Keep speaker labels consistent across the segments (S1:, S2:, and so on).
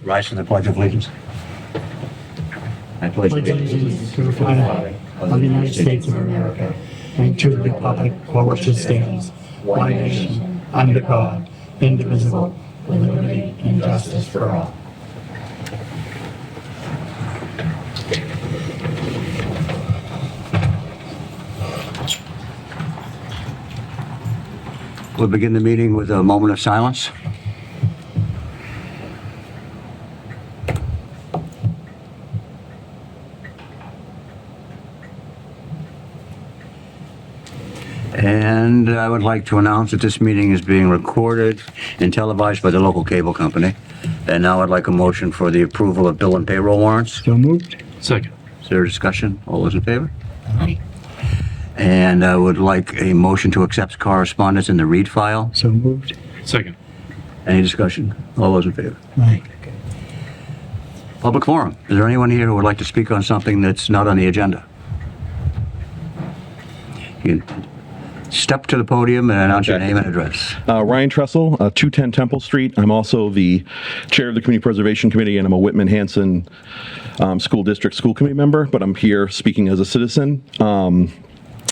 S1: Rise to the Pledge of Allegiance. I pledge
S2: allegiance to the flag of the United States of America and to the republic for which it stands, one nation, under God, indivisible, with liberty and justice for all.
S1: We'll begin the meeting with a moment of silence. And I would like to announce that this meeting is being recorded and televised by the local cable company. And now I'd like a motion for the approval of bill and payroll warrants.
S2: So moved.
S3: Second.
S1: Is there a discussion? All those in favor?
S2: Aye.
S1: And I would like a motion to accept correspondence in the read file.
S2: So moved.
S3: Second.
S1: Any discussion? All those in favor?
S2: Aye.
S1: Public forum. Is there anyone here who would like to speak on something that's not on the agenda? You can step to the podium and announce your name and address.
S4: Ryan Tressel, 210 Temple Street. I'm also the chair of the Community Preservation Committee, and I'm a Whitman-Hanson School District School Committee member, but I'm here speaking as a citizen.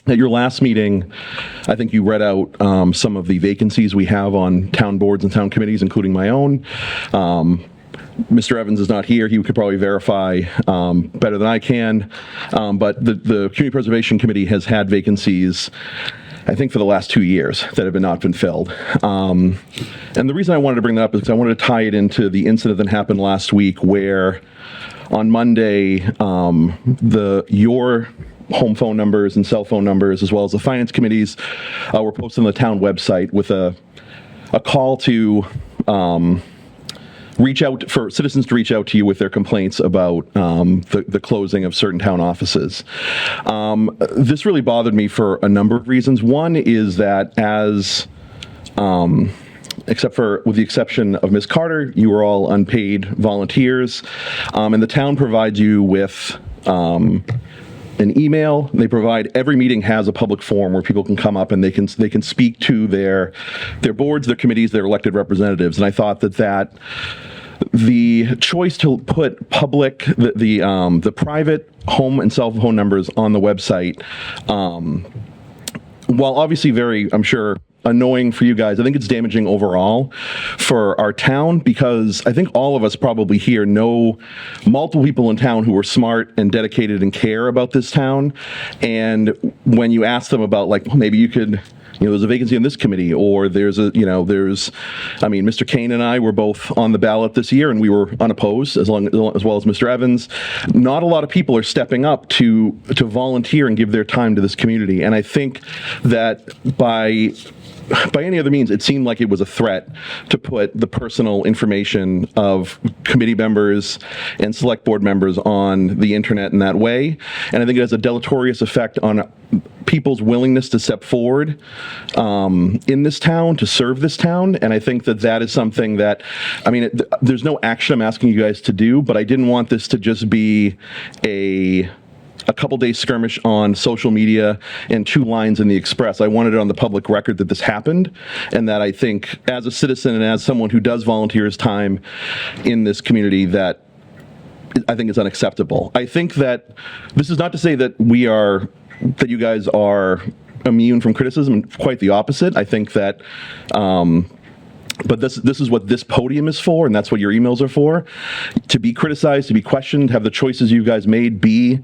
S4: At your last meeting, I think you read out some of the vacancies we have on town boards and town committees, including my own. Mr. Evans is not here. He could probably verify better than I can. But the Community Preservation Committee has had vacancies, I think, for the last 2 years that have not been filled. And the reason I wanted to bring that up is because I wanted to tie it into the incident that happened last week where on Monday, your home phone numbers and cell phone numbers, as well as the finance committees, were posted on the town website with a call to reach out for citizens to reach out to you with their complaints about the closing of certain town offices. This really bothered me for a number of reasons. One is that with the exception of Ms. Carter, you are all unpaid volunteers, and the town provides you with an email. They provide, every meeting has a public forum where people can come up and they can speak to their boards, their committees, their elected representatives. And I thought that the choice to put the private home and cell phone numbers on the website, while obviously very, I'm sure, annoying for you guys, I think it's damaging overall for our town, because I think all of us probably here know multiple people in town who are smart and dedicated and care about this town. And when you ask them about, like, well, maybe you could, there's a vacancy on this committee, or Mr. Kane and I were both on the ballot this year and we were unopposed, as well as Mr. Evans. Not a lot of people are stepping up to volunteer and give their time to this community. And I think that by any other means, it seemed like it was a threat to put the personal information of committee members and select board members on the internet in that way. And I think it has a deleterious effect on people's willingness to step forward in this town, to serve this town. And I think that is something that, there's no action I'm asking you guys to do, but I didn't want this to just be a couple days skirmish on social media and 2 lines in the Express. I wanted it on the public record that this happened, and that I think as a citizen and as someone who does volunteer his time in this community, that I think is unacceptable. I think that this is not to say that that you guys are immune from criticism, quite the opposite. I think that but this is what this podium is for, and that's what your emails are for, to be criticized, to be questioned, have the choices you guys made be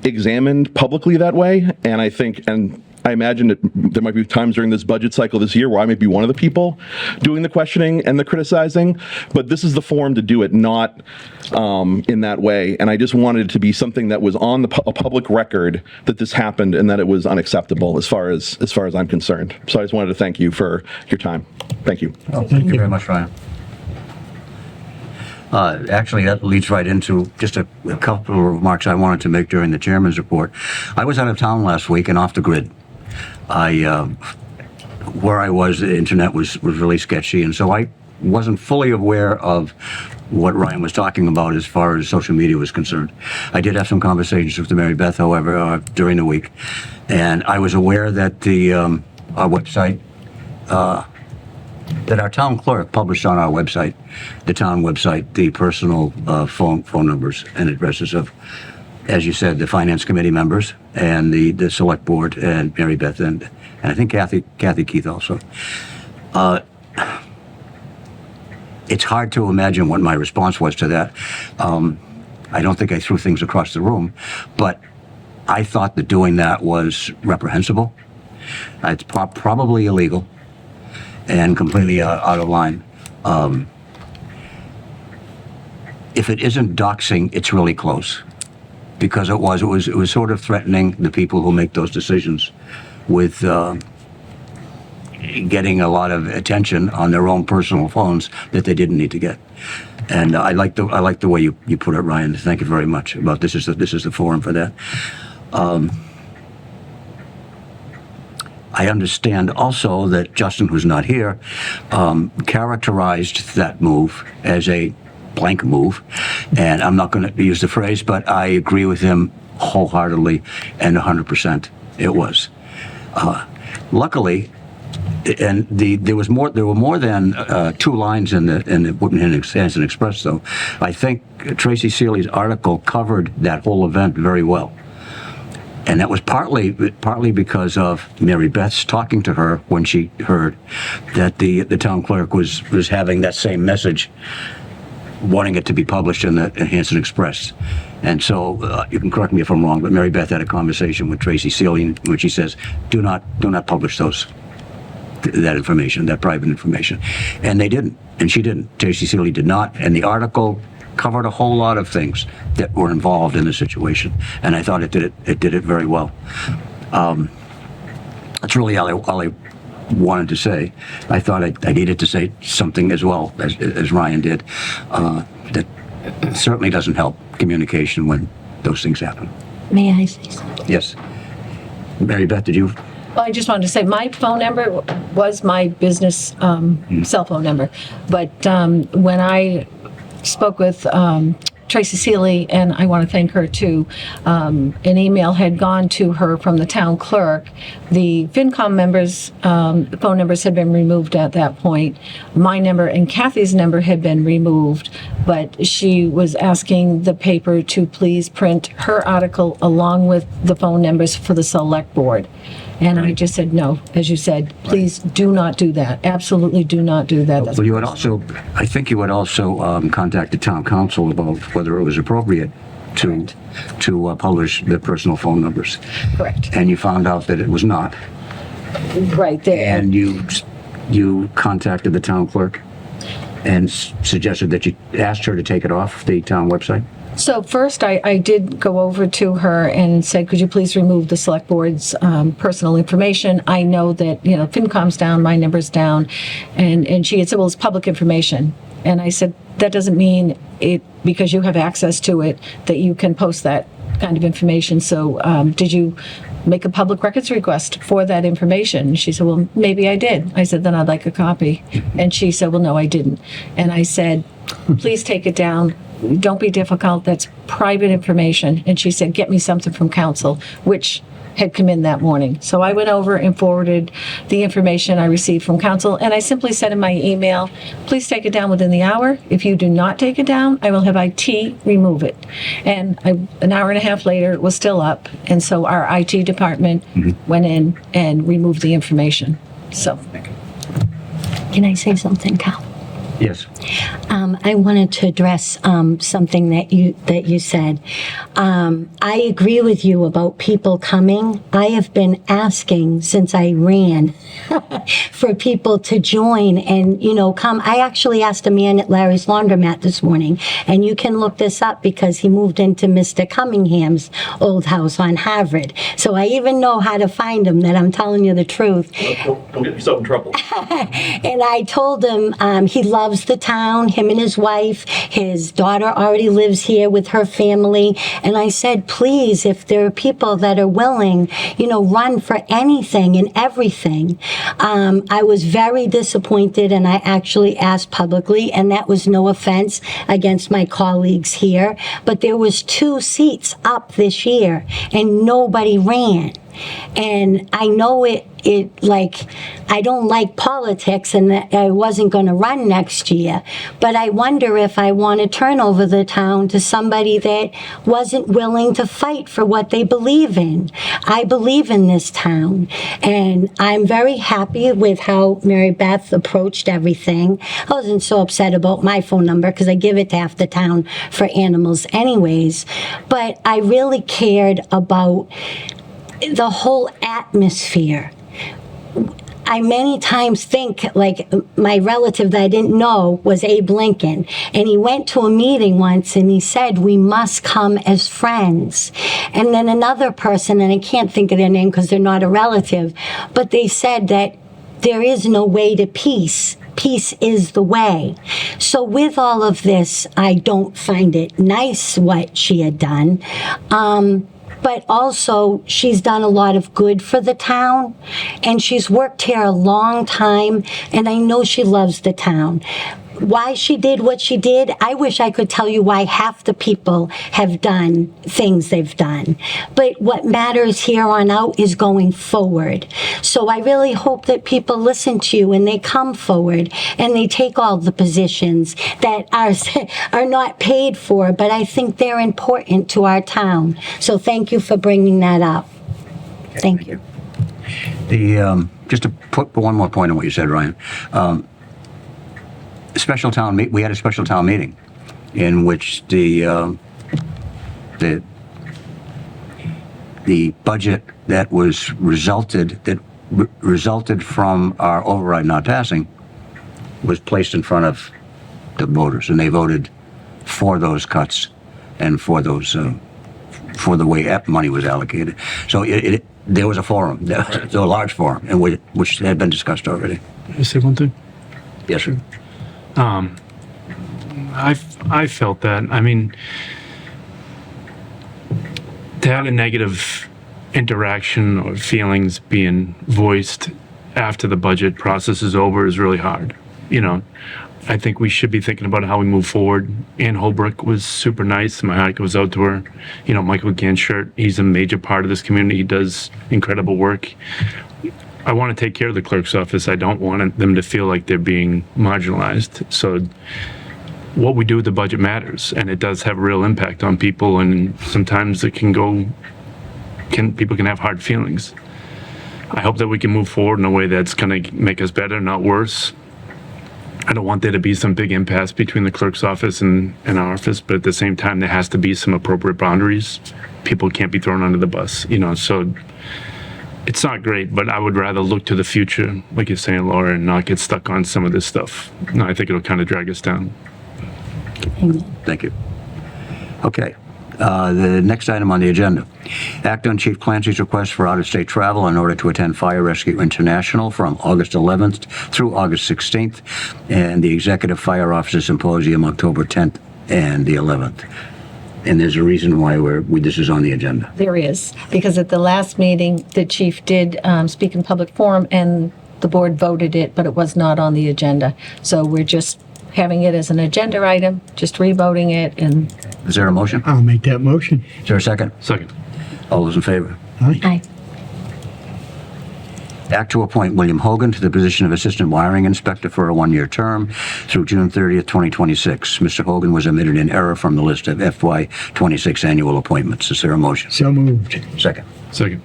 S4: examined publicly that way. And I think, and I imagine that there might be times during this budget cycle this year where I might be one of the people doing the questioning and the criticizing, but this is the forum to do it, not in that way. And I just wanted it to be something that was on a public record that this happened, and that it was unacceptable as far as I'm concerned. So I just wanted to thank you for your time. Thank you.
S1: Oh, thank you very much, Ryan. Actually, that leads right into just a couple of remarks I wanted to make during the chairman's report. I was out of town last week and off the grid. Where I was, the internet was really sketchy, and so I wasn't fully aware of what Ryan was talking about as far as social media was concerned. I did have some conversations with Mary Beth, however, during the week, and I was aware that our website that our town clerk published on our website, the town website, the personal phone numbers and addresses of, as you said, the finance committee members and the select board and Mary Beth and I think Kathy Keith also. It's hard to imagine what my response was to that. I don't think I threw things across the room, but I thought that doing that was reprehensible. It's probably illegal and completely out of line. If it isn't doxing, it's really close, because it was sort of threatening the people who make those decisions with getting a lot of attention on their own personal phones that they didn't need to get. And I like the way you put it, Ryan. Thank you very much. About this is the forum for that. I understand also that Justin, who's not here, characterized that move as a blank move, and I'm not going to use the phrase, but I agree with him wholeheartedly and 100%. It was. Luckily, and there were more than 2 lines in the Whitman Hanson Express, though. I think Tracy Seeley's article covered that whole event very well. And that was partly because of Mary Beth's talking to her when she heard that the town clerk was having that same message, wanting it to be published in the Hanson Express. And so you can correct me if I'm wrong, but Mary Beth had a conversation with Tracy Seeley in which she says, do not publish that information, that private information. And they didn't, and she didn't. Tracy Seeley did not, and the article covered a whole lot of things that were involved in the situation, and I thought it did it very well. That's really all I wanted to say. I thought I needed to say something as well as Ryan did. That certainly doesn't help communication when those things happen.
S3: May I say something?
S1: Yes. Mary Beth, did you?
S3: Well, I just wanted to say my phone number was my business cell phone number, but when I spoke with Tracy Seeley, and I want to thank her too, an email had gone to her from the town clerk. The FinCom members' phone numbers had been removed at that point. My number and Kathy's number had been removed, but she was asking the paper to please print her article along with the phone numbers for the select board. And I just said, no, as you said, please do not do that. Absolutely do not do that.
S1: Well, you had also, I think you had also contacted town council about whether it was appropriate to publish the personal phone numbers.
S3: Correct.
S1: And you found out that it was not.
S3: Right there.
S1: And you contacted the town clerk and suggested that you asked her to take it off the town website?
S3: So first, I did go over to her and said, could you please remove the select board's personal information? I know that, FinCom's down, my number's down. And she had said, well, it's public information. And I said, that doesn't mean it, because you have access to it, that you can post that kind of information. So did you make a public records request for that information? And she said, well, maybe I did. I said, then I'd like a copy. And she said, well, no, I didn't. And I said, please take it down. Don't be difficult. That's private information. And she said, get me something from council, which had come in that morning. So I went over and forwarded the information I received from council. And I simply said in my email, please take it down within the hour. If you do not take it down, I will have IT remove it. And an hour and a half later, it was still up. And so our IT department went in and removed the information. So.
S5: Can I say something, Cal?
S1: Yes.
S5: I wanted to address something that you said. I agree with you about people coming. I have been asking since I ran for people to join and, come. I actually asked a man at Larry's Laundromat this morning, and you can look this up because he moved into Mr. Cunningham's old house on Harvard. So I even know how to find him, that I'm telling you the truth.
S4: Don't get yourself in trouble.
S5: And I told him he loves the town, him and his wife. His daughter already lives here with her family. And I said, please, if there are people that are willing, run for anything and everything. I was very disappointed, and I actually asked publicly, and that was no offense against my colleagues here, but there was 2 seats up this year, and nobody ran. And I know like, I don't like politics and that I wasn't going to run next year, but I wonder if I want to turn over the town to somebody that wasn't willing to fight for what they believe in. I believe in this town, and I'm very happy with how Mary Beth approached everything. I wasn't so upset about my phone number because I give it to half the town for animals anyways, but I really cared about the whole atmosphere. I many times think, like, my relative that I didn't know was Abe Lincoln, and he went to a meeting once and he said, we must come as friends. And then another person, and I can't think of their name because they're not a relative, but they said that there is no way to peace. Peace is the way. So with all of this, I don't find it nice what she had done. But also, she's done a lot of good for the town, and she's worked here a long time, and I know she loves the town. Why she did what she did, I wish I could tell you why half the people have done things they've done. But what matters here on out is going forward. So I really hope that people listen to you and they come forward and they take all the positions that are not paid for, but I think they're important to our town. So thank you for bringing that up. Thank you.
S1: Just to put one more point on what you said, Ryan. We had a special town meeting in which the budget that resulted from our override not passing was placed in front of the voters, and they voted for those cuts and for those for the way money was allocated. So there was a forum, there was a large forum, and which had been discussed already.
S6: Can I say one thing?
S1: Yes, sir.
S6: I felt that. I mean, to have a negative interaction or feelings being voiced after the budget process is over is really hard. You know, I think we should be thinking about how we move forward. Ann Holbrook was super nice. My heart goes out to her. You know, Michael Ganshert, he's a major part of this community. He does incredible work. I want to take care of the clerk's office. I don't want them to feel like they're being marginalized. So what we do with the budget matters, and it does have real impact on people, and sometimes it people can have hard feelings. I hope that we can move forward in a way that's going to make us better, not worse. I don't want there to be some big impasse between the clerk's office and our office, but at the same time, there has to be some appropriate boundaries. People can't be thrown under the bus, you know, so it's not great, but I would rather look to the future, like you're saying, Laura, and not get stuck on some of this stuff. No, I think it'll kind of drag us down.
S1: Thank you. Okay. The next item on the agenda. Act on Chief Clancy's request for out-of-state travel in order to attend Fire Rescue International from August 11th through August 16th, and the Executive Fire Officer Symposium October 10th and the 11th. And there's a reason why this is on the agenda.
S3: There is, because at the last meeting, the chief did speak in public forum, and the board voted it, but it was not on the agenda. So we're just having it as an agenda item, just revoting it, and
S1: Is there a motion?
S2: I'll make that motion.
S1: Is there a second?
S6: Second.
S1: All those in favor?
S5: Aye.
S1: Act to appoint William Hogan to the position of Assistant Wiring Inspector for a one-year term through June 30th, 2026. Mr. Hogan was omitted in error from the list of FY26 annual appointments. Is there a motion?
S2: So moved.
S1: Second.
S6: Second.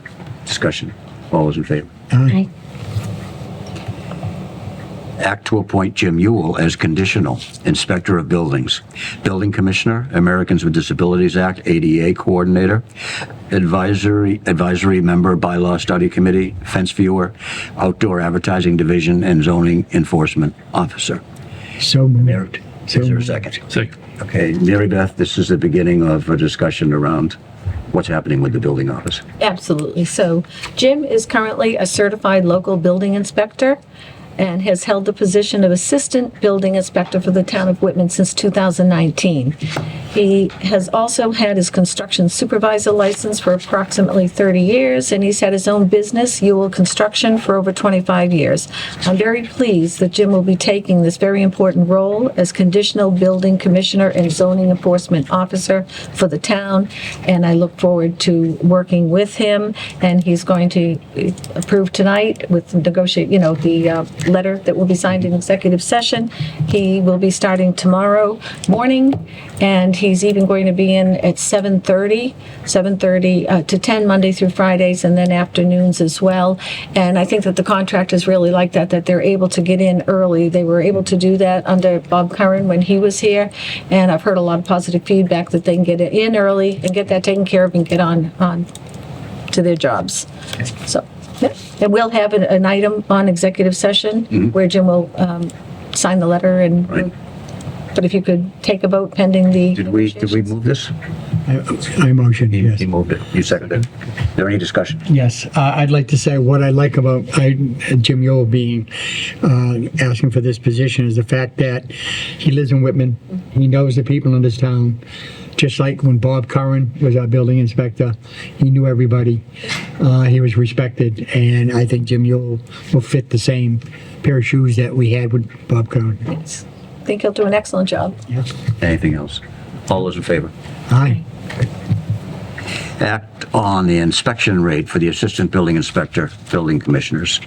S1: Discussion. All those in favor?
S5: Aye.
S1: Act to appoint Jim Ewell as Conditional Inspector of Buildings, Building Commissioner, Americans with Disabilities Act, ADA Coordinator, Advisory Member, Bylaw Study Committee, Fence Viewer, Outdoor Advertising Division, and Zoning Enforcement Officer.
S2: So moved.
S1: Merit.
S2: So
S1: Is there a
S2: moved.
S1: second?
S6: Second.
S1: Okay, Mary Beth, this is the beginning of a discussion around what's happening with the building office.
S3: absolutely. So Jim is currently a certified local building inspector. and has held the position of Assistant Building Inspector for the town of Whitman since 2019. He has also had his construction supervisor license for approximately 30 years, and he's had his own business, Ewell Construction, for over 25 years. I'm very pleased that Jim will be taking this very important role as Conditional Building Commissioner and Zoning Enforcement Officer for the town, and I look forward to working with him, and he's going to approve tonight with the letter that will be signed in executive session. He will be starting tomorrow morning, and he's even going to be in at 7:30 to 10 Monday through Fridays, and then afternoons as well. And I think that the contractors really like that they're able to get in early. They were able to do that under Bob Curran when he was here, and I've heard a lot of positive feedback that they can get in early and get that taken care of and get on to their jobs. So, yeah. And we'll have an item on executive session where Jim will sign the letter and.
S1: Right.
S3: But if you could take a vote pending the.
S1: Did we move this?
S2: I motion, yes.
S1: He moved it. You seconded it. Is there any discussion?
S2: Yes, I'd like to say what I like about Jim Yule being, asking for this position is the fact that he lives in Whitman. He knows the people in this town. Just like when Bob Curran was our building inspector, he knew everybody. He was respected, and I think Jim Yule will fit the same pair of shoes that we had with Bob Curran.
S3: Yes. I think he'll do an excellent job.
S2: Yes.
S1: Anything else? All those in favor?
S2: Aye.
S1: Act on the inspection rate for the Assistant Building Inspector, Building Commissioners.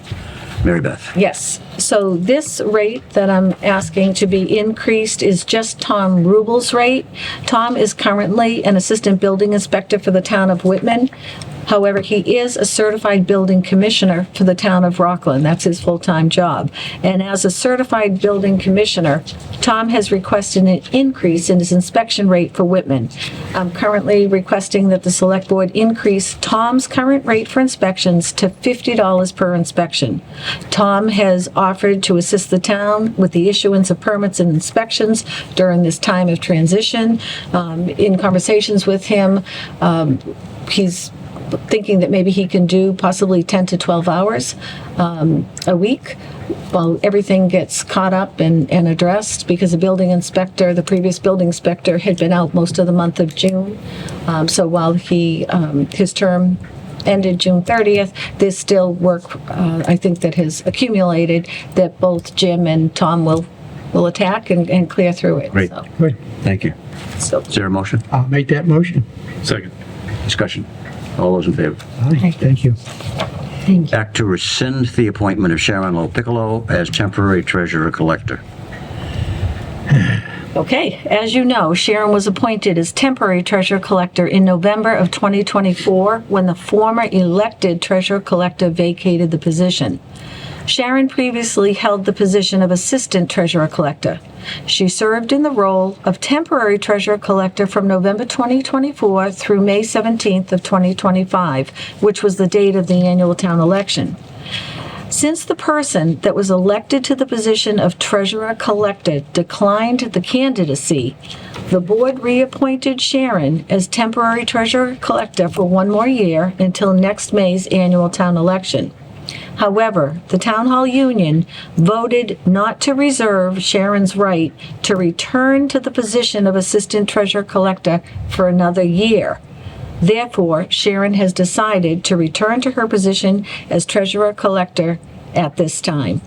S1: Mary Beth.
S3: Yes. So this rate that I'm asking to be increased is just Tom Rubel's rate. Tom is currently an assistant building inspector for the town of Whitman. However, he is a certified building commissioner for the town of Rockland. That's his full-time job. And as a certified building commissioner, Tom has requested an increase in his inspection rate for Whitman. I'm currently requesting that the select board increase Tom's current rate for inspections to $50 per inspection. Tom has offered to assist the town with the issuance of permits and inspections during this time of transition. In conversations with him, he's thinking that maybe he can do possibly 10 to 12 hours a week while everything gets caught up and addressed, because the previous building inspector had been out most of the month of June. So while his term ended June 30th, there's still work, I think, that has accumulated that both Jim and Tom will attack and clear through it.
S1: Great.
S3: So,
S2: Good.
S1: Thank you.
S3: so
S1: Is there a motion?
S2: I'll make that motion.
S6: Second.
S1: Discussion? All those in favor?
S2: Aye. Thank you.
S5: Thank you.
S1: Act to rescind the appointment of Sharon Lopiccolo as temporary treasurer collector.
S3: Okay, as you know, Sharon was appointed as temporary treasurer collector in November of 2024 when the former elected treasurer collector vacated the position. Sharon previously held the position of assistant treasurer collector. She served in the role of temporary treasurer collector from November 2024 through May 17th of 2025, which was the date of the annual town election. Since the person that was elected to the position of treasurer collector declined the candidacy, the board reappointed Sharon as temporary treasurer collector for one more year until next May's annual town election. However, the Town Hall Union voted not to reserve Sharon's right to return to the position of Assistant Treasurer Collector for another year. Therefore, Sharon has decided to return to her position as Treasurer Collector at this time.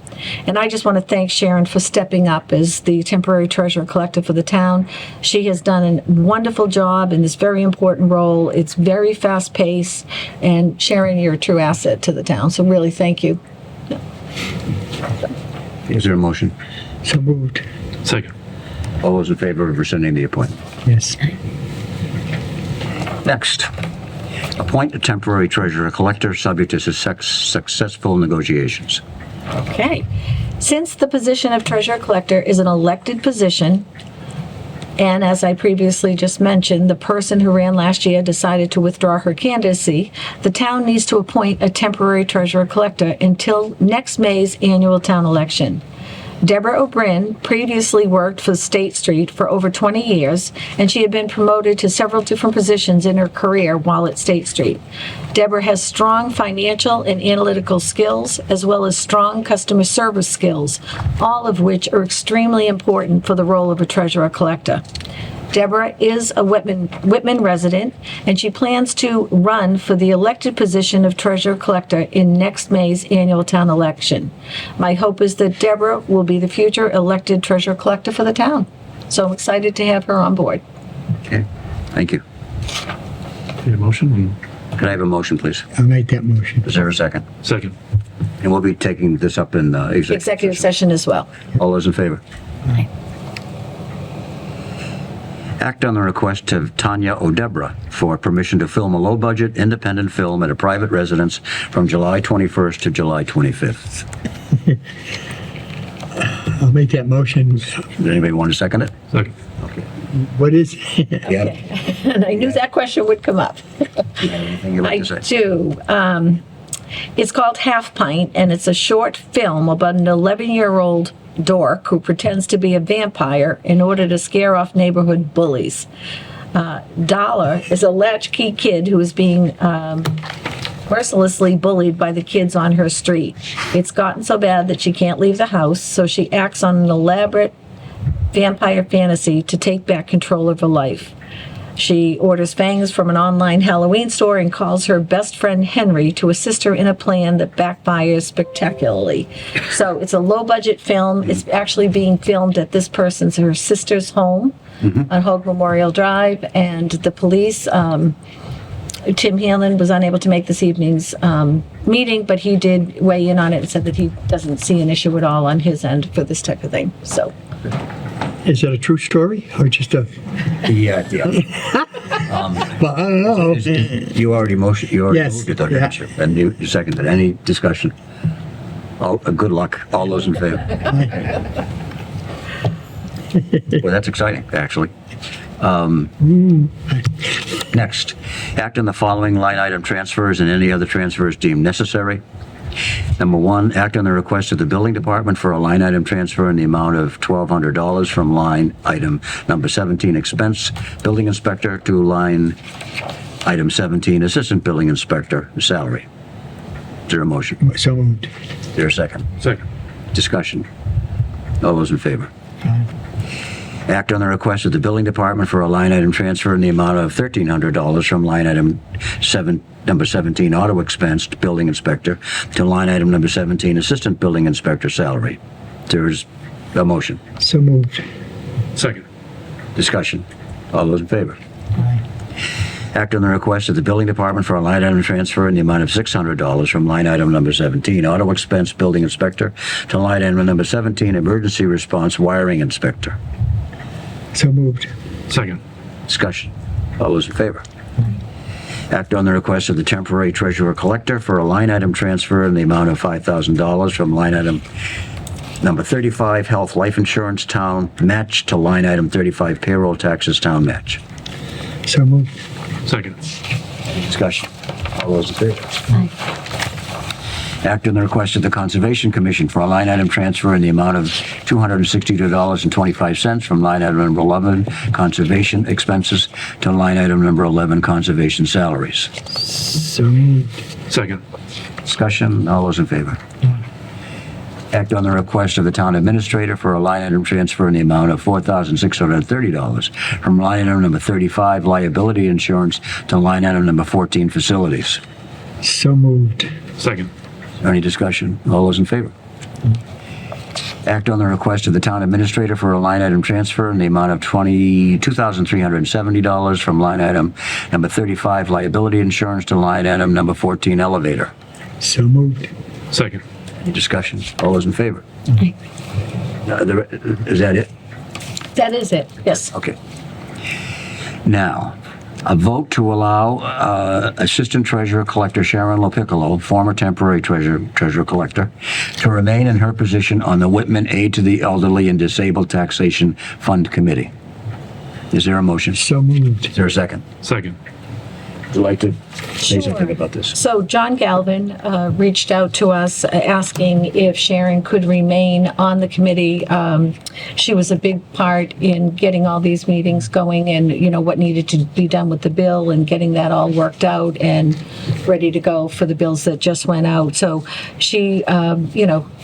S3: And I just want to thank Sharon for stepping up as the temporary treasurer collector for the town. She has done a wonderful job in this very important role. It's very fast-paced, and Sharon, you're a true asset to the town, so really thank you.
S1: Is there a motion?
S2: So moved.
S6: Second.
S1: All those in favor of rescinding the appointment?
S2: Yes.
S1: Next, appoint a temporary treasurer collector subject to successful negotiations.
S3: Okay. Since the position of treasurer collector is an elected position, and as I previously just mentioned, the person who ran last year decided to withdraw her candidacy, the town needs to appoint a temporary treasurer collector until next May's annual town election. Deborah O'Brien previously worked for State Street for over 20 years, and she had been promoted to several different positions in her career while at State Street. Deborah has strong financial and analytical skills, as well as strong customer service skills, all of which are extremely important for the role of a treasurer-collector. Deborah is a Whitman resident, and she plans to run for the elected position of treasurer-collector in next May's annual town election. My hope is that Deborah will be the future elected treasurer-collector for the town. So I'm excited to have her on board.
S1: Okay, thank you.
S6: Need a motion?
S1: Could I have a motion, please?
S2: I'll make that motion.
S1: Is there a second?
S6: Second.
S1: And we'll be taking this up in
S3: Executive session as well.
S1: All those in favor? Act on the request of Tanya O'Debra for permission to film a low-budget independent film at a private residence from July 21st to July 25th.
S2: I'll make that motion.
S1: Does anybody want to second it?
S6: Second.
S2: What is,
S1: Yeah.
S3: And I knew that question would come up.
S1: Anything you'd
S3: I
S1: like to say?
S3: do. It's called Half Pint, and it's a short film about an 11-year-old dork who pretends to be a vampire in order to scare off neighborhood bullies. Dollar is a latchkey kid who is being mercilessly bullied by the kids on her street. It's gotten so bad that she can't leave the house, so she acts on an elaborate vampire fantasy to take back control of her life. She orders fangs from an online Halloween store and calls her best friend Henry to assist her in a plan that backfires spectacularly. So it's a low-budget film. It's actually being filmed at this her sister's home on Hogue Memorial Drive, and the police, Tim Hanlon was unable to make this evening's meeting, but he did weigh in on it and said that he doesn't see an issue at all on his end for this type of thing. So.
S2: is that a true story or just a,
S1: Yeah.
S2: well, I don't know.
S1: You already
S2: Yes,
S1: moved it, though,
S2: yeah.
S1: didn't you? And you seconded. Any discussion? Good luck. All those in favor? Well, that's exciting, actually. Next, act on the following line item transfers and any other transfers deemed necessary. Number one, act on the request of the building department for a line item transfer in the amount of $1,200 from line item number 17 expense building inspector to line item 17 assistant building inspector salary. Is there a motion?
S2: So moved.
S1: Is there a second?
S6: Second.
S1: Discussion. All those in favor? Act on the request of the building department for a line item transfer in the amount of $1,300 from line item number 17 auto expense building inspector to line item number 17 assistant building inspector salary. There's a motion.
S2: So moved.
S6: Second.
S1: Discussion. All those in favor? Act on the request of the building department for a line item transfer in the amount of $600 from line item number 17 auto expense building inspector to line item number 17 emergency response wiring inspector.
S2: So moved.
S6: Second.
S1: Discussion. All those in favor? Act on the request of the temporary treasurer collector for a line item transfer in the amount of $5,000 from line item number 35 health life insurance town match to line item 35 payroll taxes town match.
S2: So moved.
S6: Second.
S1: Discussion. All those in favor?
S5: Aye.
S1: Act on the request of the Conservation Commission for a line item transfer in the amount of $262.25 from line item number 11 conservation expenses to line item number 11 conservation salaries.
S2: So moved.
S6: Second.
S1: Discussion. All those in favor? Act on the request of the town administrator for a line item transfer in the amount of $4,630 from line item number 35 liability insurance to line item number 14 facilities.
S2: So moved.
S6: Second.
S1: Any discussion? All those in favor? Act on the request of the town administrator for a line item transfer in the amount of $2,370 from line item number 35 liability insurance to line item number 14 elevator.
S2: So moved.
S6: Second.
S1: Any discussion? All those in favor? Is that it?
S3: That is it, yes.
S1: Okay. Now, a vote to allow Assistant Treasurer Collector Sharon LoPiccolo, former temporary Treasurer Collector, to remain in her position on the Whitman Aid to the Elderly and Disabled Taxation Fund Committee. Is there a motion?
S2: So moved.
S1: Is there a second?
S6: Second.
S1: would like to say something about this.
S3: So John Galvin reached out to us asking if Sharon could remain on the committee. She was a big part in getting all these meetings going and, what needed to be done with the bill and getting that all worked out and ready to go for the bills that just went out. So she,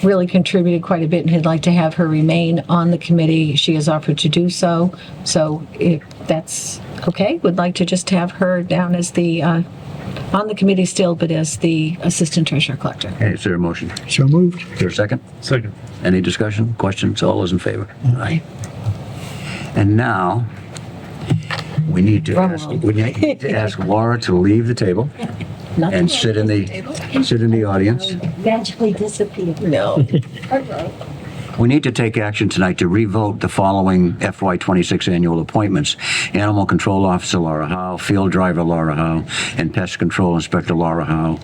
S3: really contributed quite a bit and he'd like to have her remain on the committee. She has offered to do so. So if that's okay, would like to just have her down as the, on the committee still, but as the assistant treasurer collector.
S1: Okay, is there a motion?
S2: So moved.
S1: Is there a second?
S6: Second.
S1: Any discussion, questions? All those in favor? Aye. And now, we need to ask Laura to leave the table and sit in the audience.
S5: Magically disappeared.
S3: No.
S1: We need to take action tonight to revote the following FY26 annual appointments: Animal Control Officer Laura Howe, Field Driver Laura Howe, and Pest Control Inspector Laura Howe.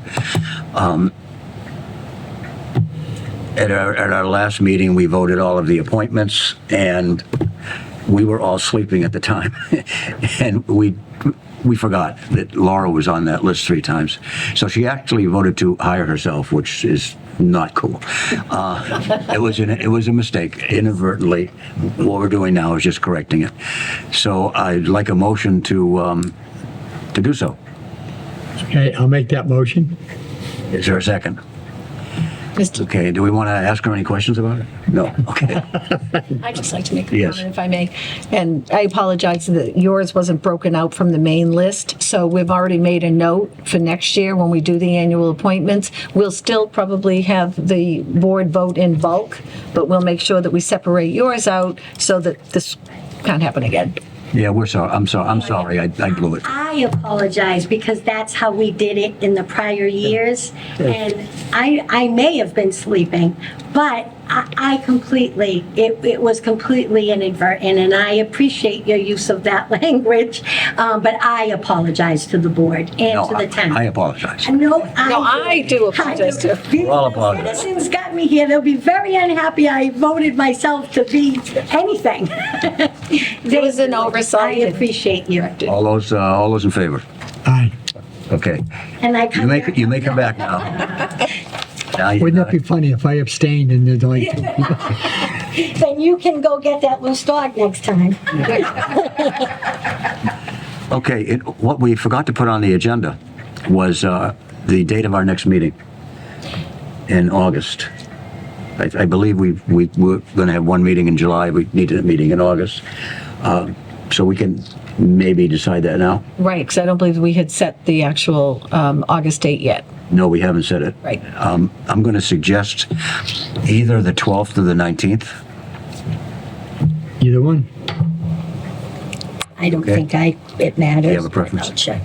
S1: At our last meeting, we voted all of the appointments, and we were all sleeping at the time. And we forgot that Laura was on that list 3 times. So she actually voted to hire herself, which is not cool. It was a mistake, inadvertently. What we're doing now is just correcting it. So I'd like a motion to do so.
S2: Okay, I'll make that motion.
S1: Is there a second?
S3: Mr.
S1: Okay, do we want to ask her any questions about it? No, okay.
S3: I'd just like to make a
S1: Yes.
S3: comment if I may. And I apologize that yours wasn't broken out from the main list. So we've already made a note for next year when we do the annual appointments. We'll still probably have the board vote in bulk, but we'll make sure that we separate yours out so that this can't happen again.
S1: Yeah, we're sorry. I'm sorry. I blew it.
S5: I apologize because that's how we did it in the prior years. And I may have been sleeping, but I completely, it was completely inadvertent, and I appreciate your use of that language, but I apologize to the board and
S1: No,
S5: to the town.
S1: I apologize.
S5: No,
S3: I do apologize too.
S1: We're all apologizing.
S5: Citizens got me here. They'll be very unhappy I voted myself to be anything.
S3: There was an oversight.
S5: I appreciate you.
S1: All those in favor?
S2: Aye.
S1: Okay.
S5: And I
S1: You may come back now. Now you-
S2: Wouldn't that be funny if I abstained and there's only 2 people?
S5: Then you can go get that loose dog next time.
S1: Okay, what we forgot to put on the agenda was the date of our next meeting in August. I believe we're going to have one meeting in July. We needed a meeting in August. So we can maybe decide that now?
S3: Right, because I don't believe we had set the actual August date yet.
S1: No, we haven't said it.
S3: Right.
S1: I'm going to suggest either the 12th or the 19th.
S2: Either one.
S5: I don't
S1: Okay.
S5: think it matters.
S1: You have a preference?
S5: I'll check.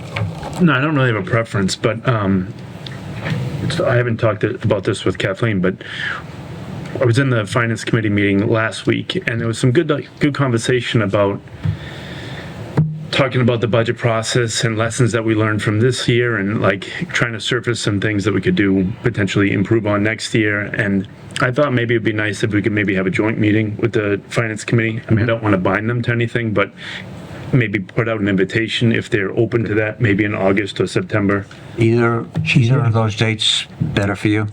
S6: No, I don't really have a preference, but I haven't talked about this with Kathleen, but I was in the finance committee meeting last week, and there was some good conversation about talking about the budget process and lessons that we learned from this year, and like trying to surface some things that we could do, potentially improve on next year. And I thought maybe it'd be nice if we could maybe have a joint meeting with the finance committee. I mean, I don't want to bind them to anything, but maybe put out an invitation if they're open to that, maybe in August or September.
S1: Either of those dates better for you?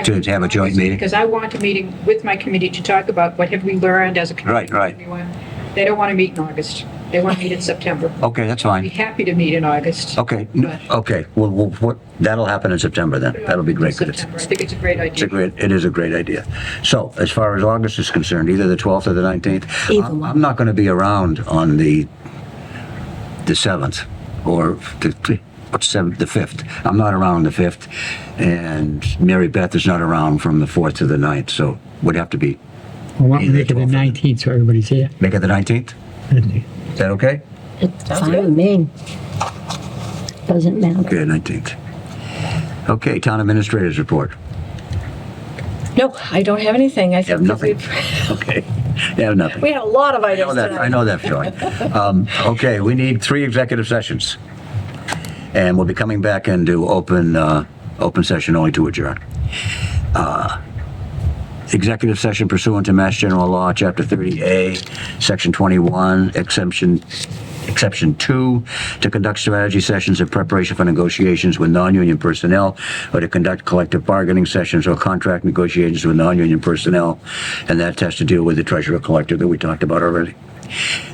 S1: To have a joint meeting?
S7: Because I want a meeting with my committee to talk about what have we learned as a committee.
S1: Right.
S7: Everyone. They don't want to meet in August. They want to meet in September.
S1: Okay, that's
S7: I'd be
S1: fine.
S7: happy to meet in August.
S1: Okay,
S7: But-
S1: okay. Well, that'll happen in September then. That'll be great. 'Cause
S7: September. I think it's a great idea.
S1: It is a great idea. So, as far as August is concerned, either the 12th or the 19th.
S5: Either one.
S1: I'm not going to be around on the 7th or what's 7th, the 5th. I'm not around the 5th, and Mary Beth is not around from the 4th to the 9th, so would have to be,
S2: I want to
S1: Either
S2: make it the
S1: 12th.
S2: 19th so everybody's here.
S1: make it the 19th? Is that okay?
S5: It's fine with me. Doesn't matter.
S1: Okay, 19th. Okay, town administrators report.
S3: No, I don't have anything. I
S1: You have
S3: think that
S1: nothing?
S3: we've,
S1: Okay, you have nothing.
S3: we had a lot of
S1: I
S3: items
S1: know that, I
S3: tonight.
S1: know that feeling. Okay, we need 3 executive sessions. And we'll be coming back into open session only to adjourn. Executive session pursuant to Mass General Law, Chapter 30A, Section 21, Exemption Exception 2, to conduct strategy sessions in preparation for negotiations with non-union personnel, or to conduct collective bargaining sessions or contract negotiations with non-union personnel, and that has to deal with the treasurer collector that we talked about already.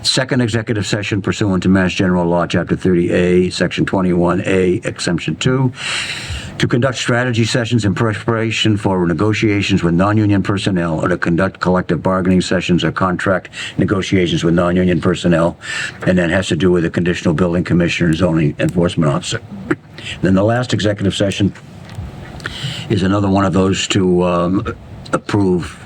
S1: Second executive session pursuant to Mass General Law, Chapter 30A, Section 21A, Exemption 2, to conduct strategy sessions in preparation for negotiations with non-union personnel, or to conduct collective bargaining sessions or contract negotiations with non-union personnel, and that has to do with the conditional building commissioner and zoning enforcement officer. Then the last executive session is another one of those to approve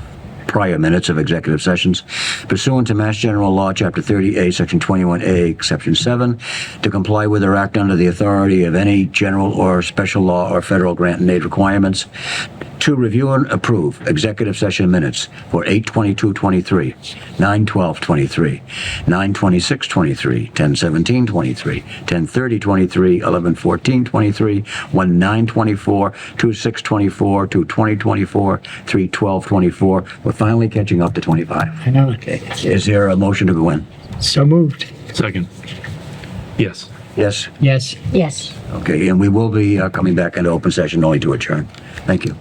S1: prior minutes of executive sessions pursuant to Mass General Law, Chapter 30A, Section 21A, Exception 7, to comply with or act under the authority of any general or special law or federal grant and aid requirements, to review and approve executive session minutes for 8/22/23, 9/12/23, 9/26/23, 10/17/23, 10/30/23, 11/14/23, 1/9/24, 2/6/24, 2/20/24, 3/12/24. We're finally catching up to 25.
S2: I know.
S1: Okay. Is there a motion to go in?
S2: So moved.
S6: Second. Yes.
S1: Yes?
S2: Yes.
S5: Yes.
S1: Okay, and we will be coming back into open session only to adjourn. Thank you.